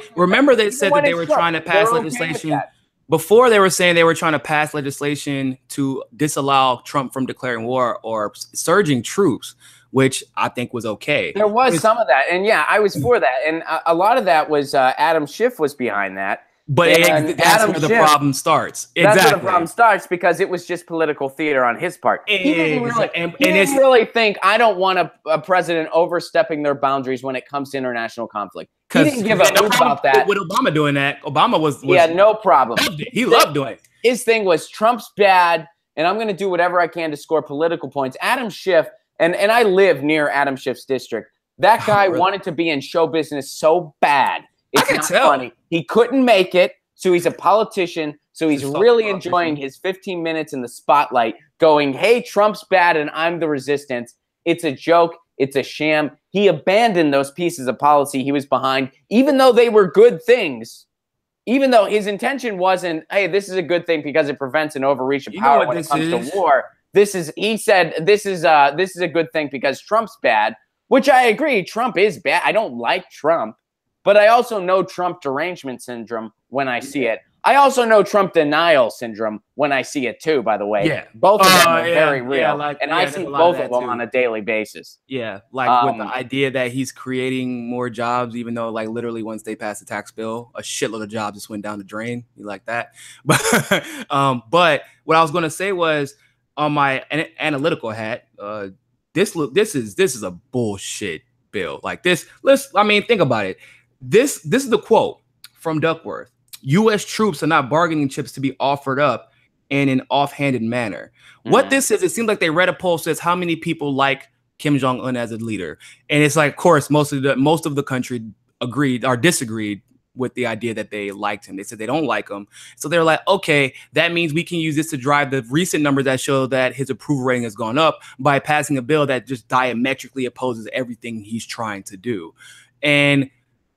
said that they were trying to pass legislation Before they were saying they were trying to pass legislation to disallow Trump from declaring war or surging troops, which I think was okay. There was some of that. And yeah, I was for that. And a lot of that was Adam Schiff was behind that. But that's where the problem starts. That's where the problem starts, because it was just political theater on his part. He didn't really think, I don't want a president overstepping their boundaries when it comes to international conflict. He didn't give a hoot about that. With Obama doing that, Obama was he had no problem. He loved doing it. His thing was, Trump's bad, and I'm going to do whatever I can to score political points. Adam Schiff, and I live near Adam Schiff's district. That guy wanted to be in show business so bad. It's not funny. He couldn't make it, so he's a politician. So he's really enjoying his 15 minutes in the spotlight going, hey, Trump's bad and I'm the resistance. It's a joke. It's a sham. He abandoned those pieces of policy he was behind, even though they were good things. Even though his intention wasn't, hey, this is a good thing because it prevents an overreach of power when it comes to war. He said, this is a good thing because Trump's bad, which I agree. Trump is bad. I don't like Trump. But I also know Trump derangement syndrome when I see it. I also know Trump denial syndrome when I see it too, by the way. Yeah. Both of them are very real. I see both of them on a daily basis. Yeah, like with the idea that he's creating more jobs, even though like literally once they passed the tax bill, a shitload of jobs just went down the drain. You like that? But what I was going to say was, on my analytical hat, this is a bullshit bill. Like this, think about it. This is the quote from Duckworth. U.S. troops are not bargaining chips to be offered up in an offhanded manner. What this is, it seems like they read a poll says how many people like Kim Jong-un as a leader. And it's like, of course, most of the country agreed or disagreed with the idea that they liked him. They said they don't like him. So they're like, okay, that means we can use this to drive the recent numbers that show that his approval rating has gone up by passing a bill that just diametrically opposes everything he's trying to do. And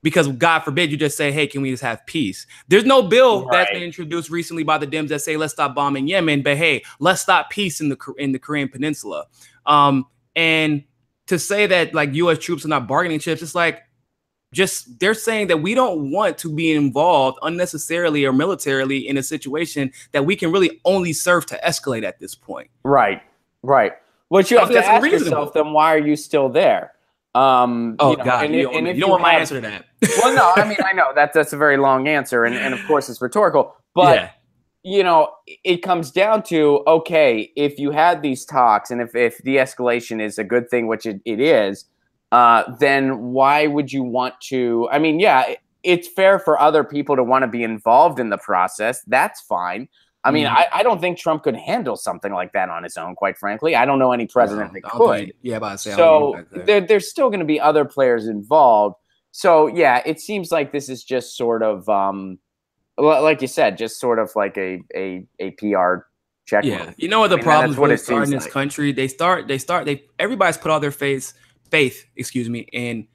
because God forbid you just say, hey, can we just have peace? There's no bill that's been introduced recently by the Dems that say, let's stop bombing Yemen, but hey, let's stop peace in the Korean Peninsula. And to say that like U.S. troops are not bargaining chips, it's like, they're saying that we don't want to be involved unnecessarily or militarily in a situation that we can really only serve to escalate at this point. Right. What you have to ask yourself, then, why are you still there? You don't want my answer to that. Well, no, I mean, I know that's a very long answer, and of course it's rhetorical, but it comes down to, okay, if you had these talks and if de-escalation is a good thing, which it is, then why would you want to? I mean, yeah, it's fair for other people to want to be involved in the process. That's fine. I mean, I don't think Trump could handle something like that on his own, quite frankly. I don't know any president that could. So there's still going to be other players involved. So, yeah, it seems like this is just sort of, like you said, just sort of like a PR check. Yeah, you know what the problems are in this country? Everybody's put all their faith, in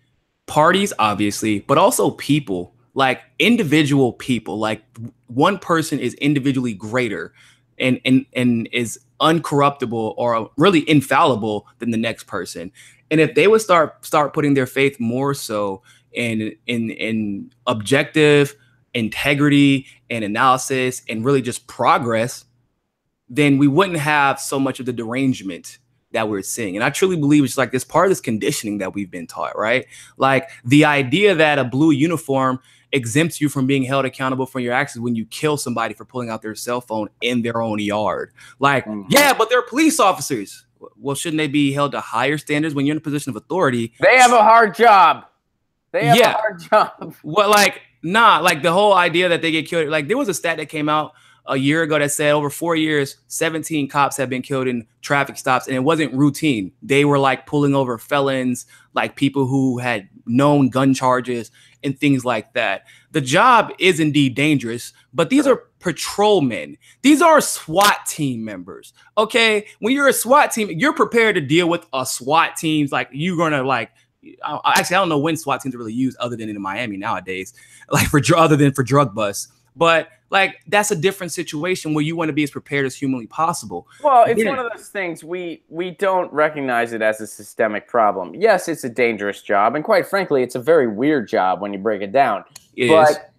parties, obviously, but also people. Like individual people, like one person is individually greater and is uncorruptible or really infallible than the next person. And if they would start putting their faith more so in objective integrity and analysis and really just progress, then we wouldn't have so much of the derangement that we're seeing. And I truly believe it's like this part of this conditioning that we've been taught, right? Like the idea that a blue uniform exempts you from being held accountable for your actions when you kill somebody for pulling out their cell phone in their own yard. Like, yeah, but they're police officers. Well, shouldn't they be held to higher standards when you're in a position of authority? They have a hard job. They have a hard job. Well, like, like the whole idea that they get killed. Like there was a stat that came out a year ago that said over 4 years, 17 cops have been killed in traffic stops, and it wasn't routine. They were like pulling over felons, like people who had known gun charges and things like that. The job is indeed dangerous, but these are patrolmen. These are SWAT team members. Okay, when you're a SWAT team, you're prepared to deal with a SWAT teams. Like you're gonna like. Actually, I don't know when SWAT teams are really used other than in Miami nowadays, like other than for drug busts. But like that's a different situation where you want to be as prepared as humanly possible. Well, it's one of those things we don't recognize it as a systemic problem. Yes, it's a dangerous job, and quite frankly, it's a very weird job when you break it down.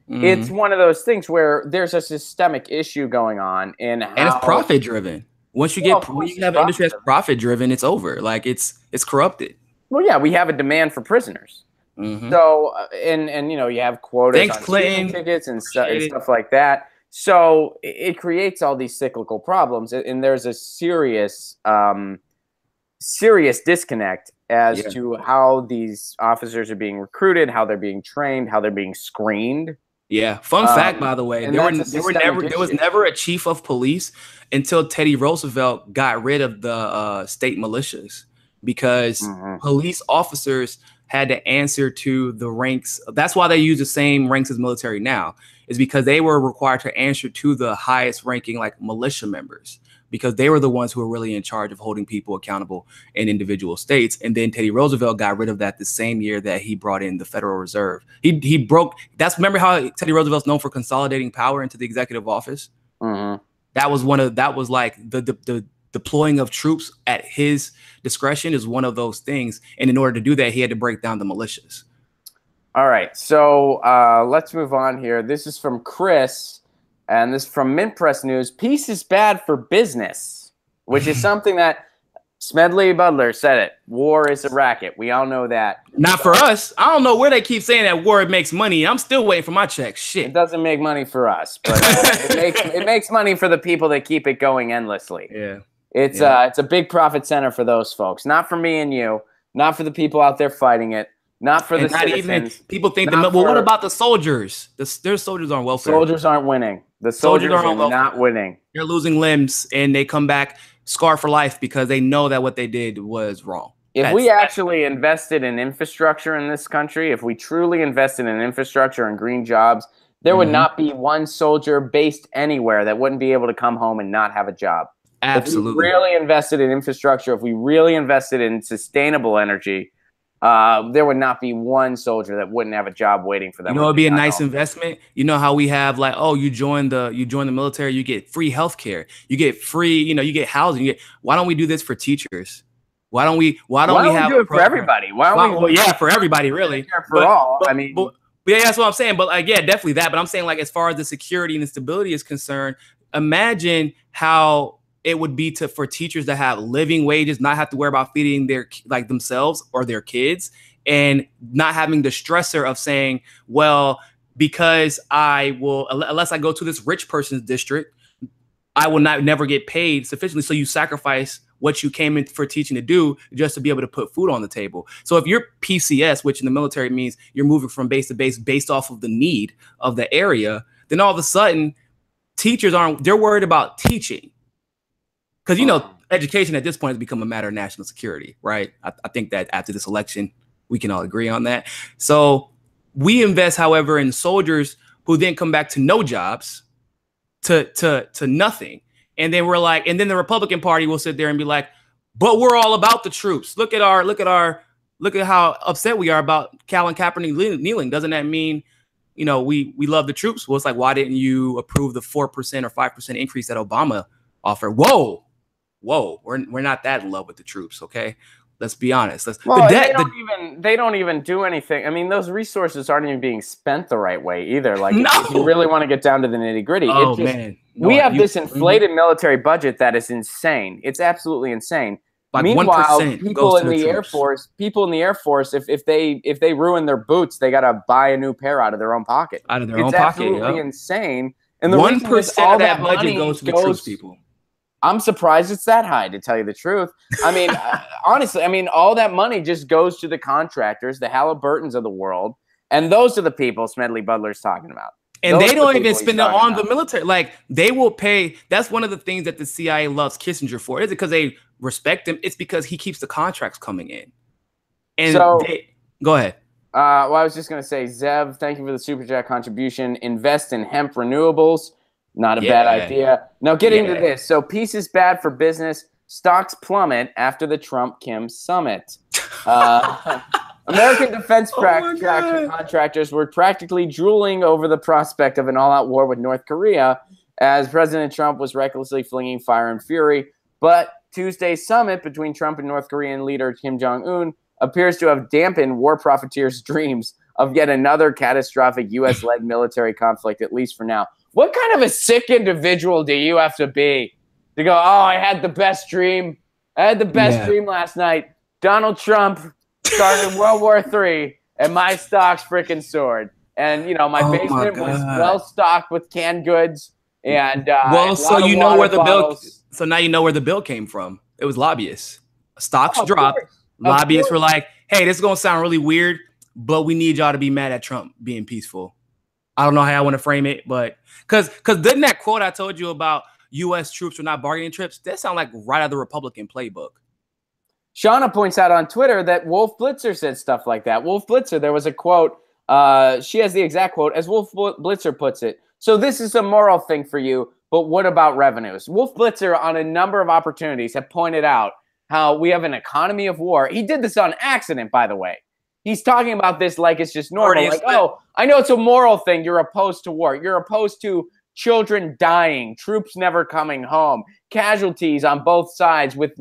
It's one of those things where there's a systemic issue going on in how, and it's profit driven. Once you when you have an industry that's profit driven, it's over. Like it's corrupted. Well, yeah, we have a demand for prisoners. So and you know, you have quotas on speeding tickets and stuff like that. So it creates all these cyclical problems, and there's a serious disconnect as to how these officers are being recruited, how they're being trained, how they're being screened. Yeah. Fun fact, by the way, there was never a chief of police until Teddy Roosevelt got rid of the state militias, because police officers had to answer to the ranks. That's why they use the same ranks as military now, is because they were required to answer to the highest ranking, like militia members, because they were the ones who were really in charge of holding people accountable in individual states. And then Teddy Roosevelt got rid of that the same year that he brought in the Federal Reserve. He broke, remember how Teddy Roosevelt's known for consolidating power into the executive office? That was like the deploying of troops at his discretion is one of those things. And in order to do that, he had to break down the militias. All right, so let's move on here. This is from Chris. And this is from Mint Press News. Peace is bad for business, which is something that Smedley Butler said it. War is a racket. We all know that. Not for us. I don't know where they keep saying that war makes money. I'm still waiting for my check. Shit. It doesn't make money for us, but it makes money for the people that keep it going endlessly. Yeah. It's a big profit center for those folks. Not for me and you. Not for the people out there fighting it. Not for the citizens. Even people think what about the soldiers? Their soldiers aren't welfare. Soldiers aren't winning. The soldiers are not winning. They're losing limbs, and they come back scarred for life because they know that what they did was wrong. If we actually invested in infrastructure in this country, if we truly invested in infrastructure and green jobs, there would not be one soldier based anywhere that wouldn't be able to come home and not have a job. Absolutely. If we really invested in infrastructure, if we really invested in sustainable energy, there would not be one soldier that wouldn't have a job waiting for them. You know, it'd be a nice investment. You know how we have like, oh, you join the military, you get free healthcare, you get free, you get housing. Why don't we do this for teachers? Why don't we do it for everybody? For everybody, really. For all. Yeah, that's what I'm saying. But like, yeah, definitely that. But I'm saying, like, as far as the security and the stability is concerned, imagine how it would be for teachers to have living wages, not have to worry about feeding themselves or their kids, and not having the stressor of saying, well, because unless I go to this rich person's district, I will never get paid sufficiently. So you sacrifice what you came in for teaching to do just to be able to put food on the table. So if you're PCS, which in the military means you're moving from base to base based off of the need of the area, then all of a sudden teachers they're worried about teaching. Because, education at this point has become a matter of national security, right? I think that after this election, we can all agree on that. So we invest, however, in soldiers who then come back to no jobs, to nothing. And then and then the Republican Party will sit there and be like, but we're all about the troops. Look at how upset we are about Colin Kaepernick kneeling. Doesn't that mean, we love the troops? Well, it's like, why didn't you approve the 4% or 5% increase that Obama offered? Whoa, we're not that in love with the troops, okay? Let's be honest. They don't even do anything. I mean, those resources aren't even being spent the right way either. Like, if you really want to get down to the nitty gritty, we have this inflated military budget that is insane. It's absolutely insane. Like meanwhile, people in the Air Force, if they ruin their boots, they got to buy a new pair out of their own pocket. It's absolutely insane. And the 1% all that budget goes to the troops, people. I'm surprised it's that high, to tell you the truth. I mean, honestly, all that money just goes to the contractors, the Halliburtons of the world, and those are the people Smedley Butler's talking about. And they don't even spend it on the military. Like, they will pay. That's one of the things that the CIA loves Kissinger for. Is it because they respect him? It's because he keeps the contracts coming in. And go ahead. Well, I was just going to say, Zev, thank you for the Super Chat contribution. Invest in hemp renewables. Not a bad idea. Now, getting to this. So, peace is bad for business. Stocks plummet after the Trump-Kim summit. American defense contractors were practically drooling over the prospect of an all-out war with North Korea as President Trump was recklessly flinging fire and fury. But Tuesday's summit between Trump and North Korean leader Kim Jong-un appears to have dampened war profiteers' dreams of yet another catastrophic U.S.-led military conflict, at least for now. What kind of a sick individual do you have to be to go, oh, I had the best dream. I had the best dream last night. Donald Trump started World War III, and my stocks freaking soared. And, you know, my basement was well stocked with canned goods. And so you know where the bill. So now you know where the bill came from. It was lobbyists. Stocks dropped. Lobbyists were like, "Hey, this is gonna sound really weird, but we need y'all to be mad at Trump being peaceful." I don't know how I want to frame it, but because didn't that quote I told you about U.S. troops were not bargaining trips? That sound like right out of the Republican playbook. Shauna points out on Twitter that Wolf Blitzer said stuff like that. Wolf Blitzer, there was a quote. She has the exact quote, as Wolf Blitzer puts it. So this is a moral thing for you, but what about revenues? Wolf Blitzer, on a number of opportunities, have pointed out how we have an economy of war. He did this on accident, by the way. He's talking about this like it's just normal. Like, oh, I know it's a moral thing. You're opposed to war. You're opposed to children dying, troops never coming home, casualties on both sides with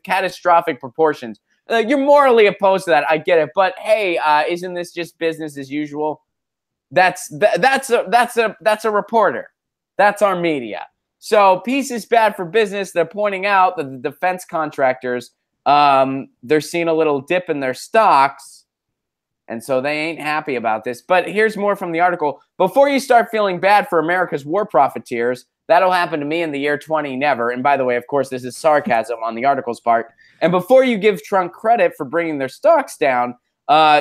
catastrophic proportions. You're morally opposed to that. I get it. But hey, isn't this just business as usual? That's a reporter. That's our media. So peace is bad for business. They're pointing out that the defense contractors, they're seeing a little dip in their stocks, and so they ain't happy about this. But here's more from the article. Before you start feeling bad for America's war profiteers, that'll happen to me in the year 20 never. And by the way, of course, this is sarcasm on the article's part. And before you give Trump credit for bringing their stocks down,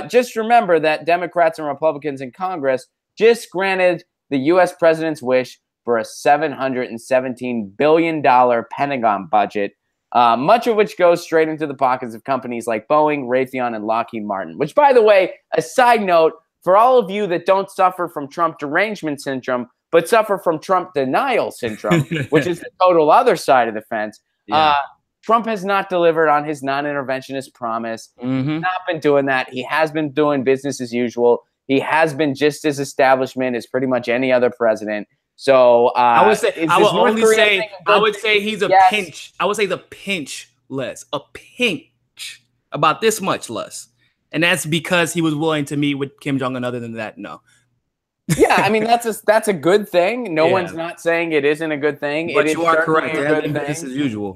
just remember that Democrats and Republicans in Congress just granted the U.S. president's wish for a $717 billion Pentagon budget, much of which goes straight into the pockets of companies like Boeing, Raytheon, and Lockheed Martin. Which, by the way, a side note, for all of you that don't suffer from Trump derangement syndrome, but suffer from Trump denial syndrome, which is the total other side of the fence, Trump has not delivered on his non-interventionist promise. He's not been doing that. He has been doing business as usual. He has been just as establishment as pretty much any other president. So I would say he's a pinch. I would say the pinch less, a pinch, about this much less, and that's because he was willing to meet with Kim Jong-un. Other than that, no. Yeah, I mean that's a good thing. No one's not saying it isn't a good thing. But you are correct. It has been business as usual.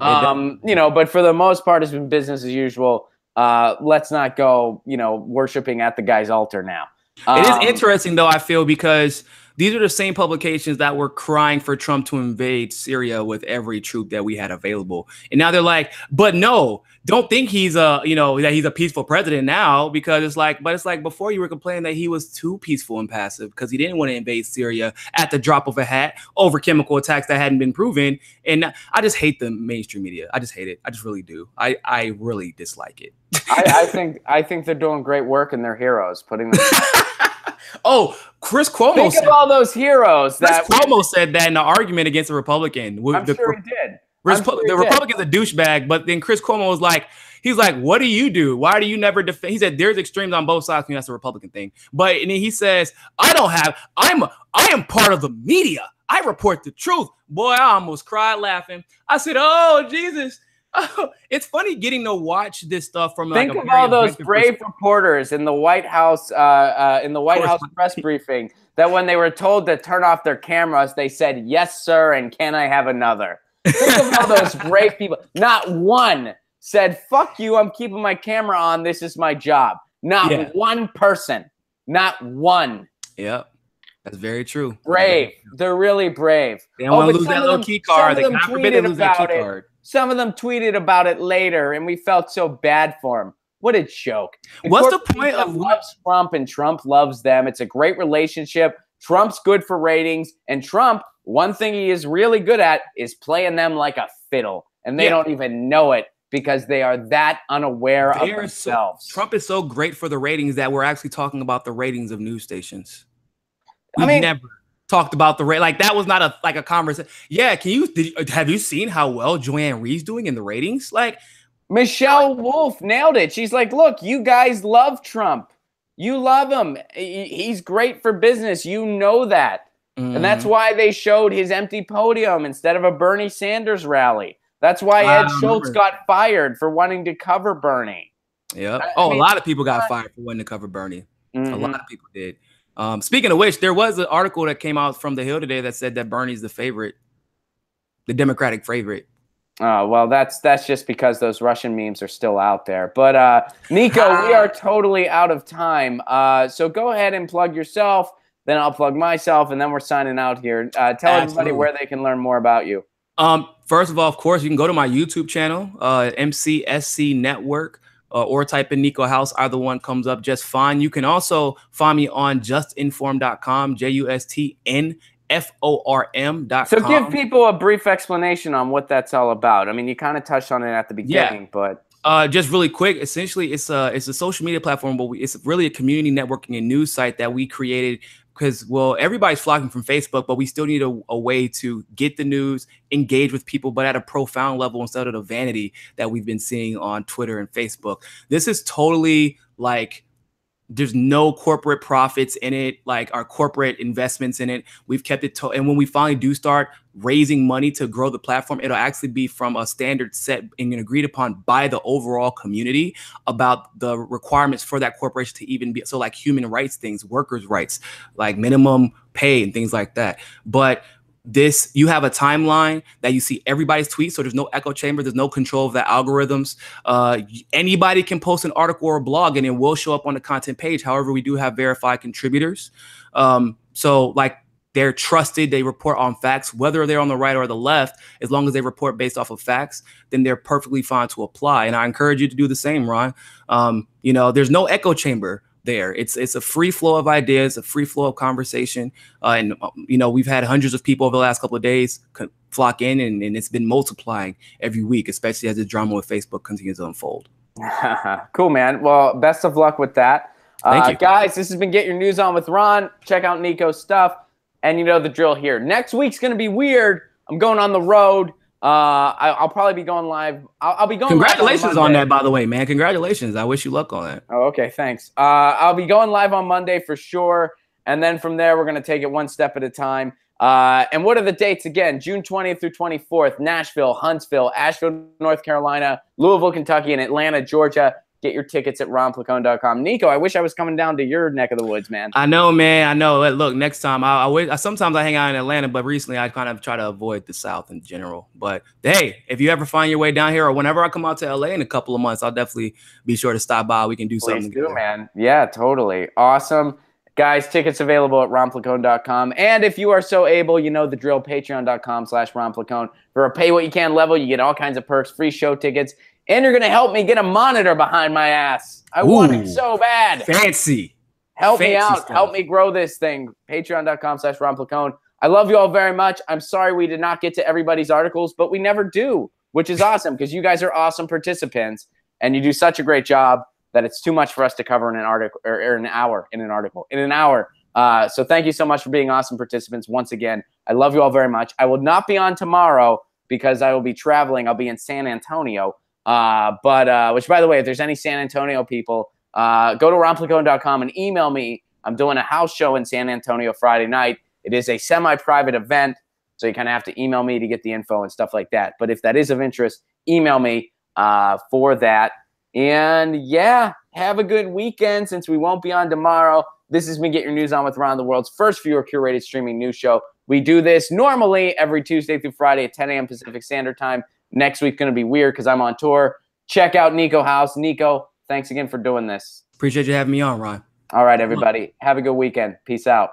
You know, but for the most part, it's been business as usual. Let's not go, worshiping at the guy's altar now. It is interesting, though, I feel, because these are the same publications that were crying for Trump to invade Syria with every troop that we had available. And now they're like, but no, don't think he's that he's a peaceful president now, because it's like before you were complaining that he was too peaceful and passive because he didn't want to invade Syria at the drop of a hat over chemical attacks that hadn't been proven. And I just hate the mainstream media. I just hate it. I just really do. I really dislike it. I think they're doing great work and they're heroes putting them. Oh, Chris Cuomo said all those heroes. Cuomo said that in the argument against a Republican. I'm sure he did. The Republican's a douchebag, but then Chris Cuomo was like, he's like, what do you do? Why do you never defend? He said there's extremes on both sides. I mean, that's a Republican thing. But and then he says, I am part of the media. I report the truth. Boy, I almost cried laughing. I said, oh, Jesus. Oh, it's funny getting to watch this stuff from think of all those brave reporters in the White House press briefing that when they were told to turn off their cameras, they said, yes, sir, and can I have another? Think of all those brave people. Not one said, fuck you, I'm keeping my camera on, this is my job. Not one person. Not one. Yep. That's very true. Brave. They're really brave. They don't want to lose that little key card. They God forbid they lose that key card. Some of them tweeted about it later, and we felt so bad for him. What a joke. What's the point of loves Trump and Trump loves them? It's a great relationship. Trump's good for ratings, and Trump, one thing he is really good at is playing them like a fiddle, and they don't even know it because they are that unaware of themselves. Trump is so great for the ratings that we're actually talking about the ratings of news stations. We've never talked about the rate. Like, that was not a conversation. Yeah, have you seen how well Joanne Reed's doing in the ratings? Like, Michelle Wolf nailed it. She's like, look, you guys love Trump. You love him. He's great for business. You know that. And that's why they showed his empty podium instead of a Bernie Sanders rally. That's why Ed Schultz got fired for wanting to cover Bernie. Yeah. A lot of people got fired for wanting to cover Bernie. A lot of people did. Speaking of which, there was an article that came out from The Hill today that said that Bernie's the favorite, the Democratic favorite. Oh, well, that's just because those Russian memes are still out there. But Nico, we are totally out of time. So go ahead and plug yourself. Then I'll plug myself, and then we're signing out here. Tell everybody where they can learn more about you. First of all, of course, you can go to my YouTube channel, MCSC Network, or type in Nico House. Either one comes up just fine. You can also find me on justinform.com, JUSTNFORM.com. So give people a brief explanation on what that's all about. I mean, you kind of touched on it at the beginning, but just really quick. Essentially, it's a social media platform, but it's really a community networking and news site that we created because, well, everybody's flocking from Facebook, but we still need a way to get the news, engage with people, but at a profound level instead of the vanity that we've been seeing on Twitter and Facebook. This is totally like, there's no corporate profits in it, like our corporate investments in it. We've kept it and when we finally do start raising money to grow the platform, it'll actually be from a standard set and agreed upon by the overall community about the requirements for that corporation to even be, so like human rights things, workers' rights, like minimum pay and things like that. But this, you have a timeline that you see everybody's tweets, so there's no echo chamber, there's no control of the algorithms. Anybody can post an article or a blog and it will show up on the content page. However, we do have verified contributors. So like, they're trusted, they report on facts, whether they're on the right or the left, as long as they report based off of facts, then they're perfectly fine to apply. And I encourage you to do the same, Ron. You know, there's no echo chamber there. It's a free flow of ideas, a free flow of conversation. And, you know, we've had hundreds of people over the last couple of days flock in, and it's been multiplying every week, especially as the drama with Facebook continues to unfold. Cool, man. Well, best of luck with that. Thank you. Guys, this has been Get Your News On with Ron. Check out Nico's stuff. And you know the drill here. Next week's going to be weird. I'm going on the road. I'll probably be going live. I'll be going. Congratulations on that, by the way, man. Congratulations. I wish you luck on that. Oh, okay. Thanks. I'll be going live on Monday for sure. And then from there, we're going to take it one step at a time. And what are the dates again? June 20th through 24th, Nashville, Huntsville, Asheville, North Carolina, Louisville, Kentucky, and Atlanta, Georgia. Get your tickets at ronplacone.com. Nico, I wish I was coming down to your neck of the woods, man. I know, man. I know. Look, next time, sometimes I hang out in Atlanta, but recently I kind of try to avoid the South in general. But hey, if you ever find your way down here, or whenever I come out to LA in a couple of months, I'll definitely be sure to stop by. We can do something together. Please do, man. Yeah, totally. Awesome. Guys, tickets available at ronplacone.com. And if you are so able, you know the drill, patreon.com/ronplacone. For a pay-what-you-can level, you get all kinds of perks, free show tickets, and you're going to help me get a monitor behind my ass. I want it so bad. Fancy. Help me out. Stuff. Help me grow this thing. Patreon.com/ronplacone. I love you all very much. I'm sorry we did not get to everybody's articles, but we never do, which is awesome because you guys are awesome participants, and you do such a great job that it's too much for us to cover in an article or in an hour. So thank you so much for being awesome participants once again. I love you all very much. I will not be on tomorrow because I will be traveling. I'll be in San Antonio. Which, by the way, if there's any San Antonio people, go to ronplacone.com and email me. I'm doing a house show in San Antonio Friday night. It is a semi-private event, so you kind of have to email me to get the info and stuff like that. But if that is of interest, email me for that. And yeah, have a good weekend since we won't be on tomorrow. This has been Get Your News On with Ron, the world's first viewer-curated streaming news show. We do this normally every Tuesday through Friday at 10 a.m. Pacific Standard Time. Next week's going to be weird because I'm on tour. Check out Nico House. Nico, thanks again for doing this. Appreciate you having me on, Ron. All right, everybody. Have a good weekend. Peace out.